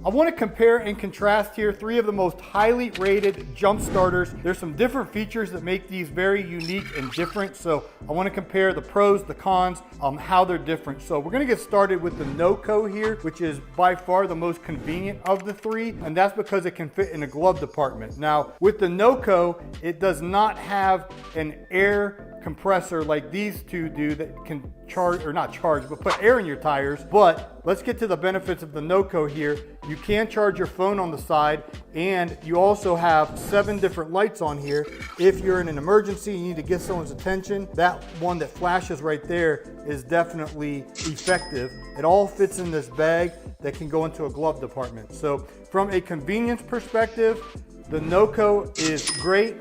I want to compare and contrast here three of the most highly rated jump starters. There's some different features that make these very unique and different. So I want to compare the pros, the cons, how they're different. So we're going to get started with the NOCO here, which is by far the most convenient of the three. And that's because it can fit in a glove department. Now with the NOCO, it does not have an air compressor like these two do that can charge, or not charge, but put air in your tires. But let's get to the benefits of the NOCO here. You can charge your phone on the side, and you also have 7 different lights on here. If you're in an emergency, you need to get someone's attention, that one that flashes right there is definitely effective. It all fits in this bag that can go into a glove department. So from a convenience perspective, the NOCO is great.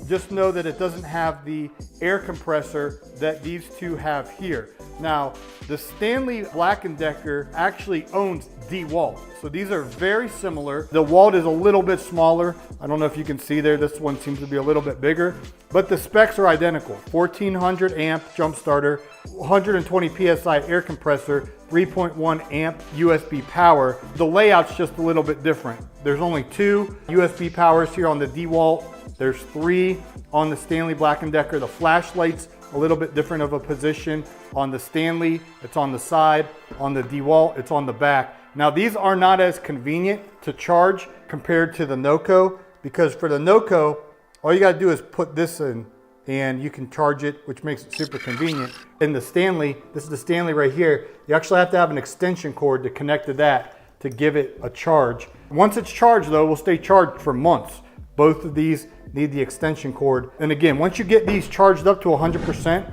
Just know that it doesn't have the air compressor that these two have here. Now, the Stanley Black & Decker actually owns DEWALT. So these are very similar. The DEWALT is a little bit smaller. I don't know if you can see there, this one seems to be a little bit bigger, but the specs are identical. 1400 amp jump starter, 120 PSI air compressor, 3.1 amp USB power. The layout's just a little bit different. There's only 2 USB powers here on the DEWALT. There's 3 on the Stanley Black & Decker. The flashlight's a little bit different of a position. On the Stanley, it's on the side. On the DEWALT, it's on the back. Now these are not as convenient to charge compared to the NOCO, because for the NOCO, all you gotta do is put this in and you can charge it, which makes it super convenient. In the Stanley, this is the Stanley right here, you actually have to have an extension cord to connect to that to give it a charge. Once it's charged though, it will stay charged for months. Both of these need the extension cord. And again, once you get these charged up to 100%,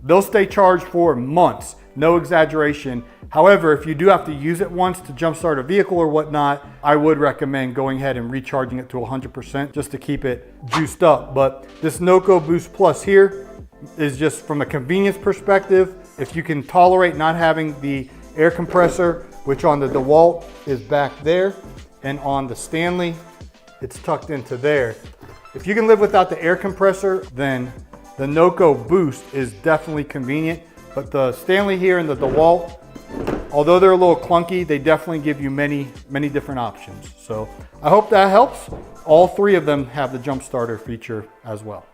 they'll stay charged for months, no exaggeration. However, if you do have to use it once to jumpstart a vehicle or whatnot, I would recommend going ahead and recharging it to 100% just to keep it juiced up. But this NOCO Boost Plus here is just from a convenience perspective. If you can tolerate not having the air compressor, which on the DEWALT is back there, and on the Stanley, it's tucked into there. If you can live without the air compressor, then the NOCO Boost is definitely convenient. But the Stanley here and the DEWALT, although they're a little clunky, they definitely give you many different options. So I hope that helps. All 3 of them have the jump starter feature as well.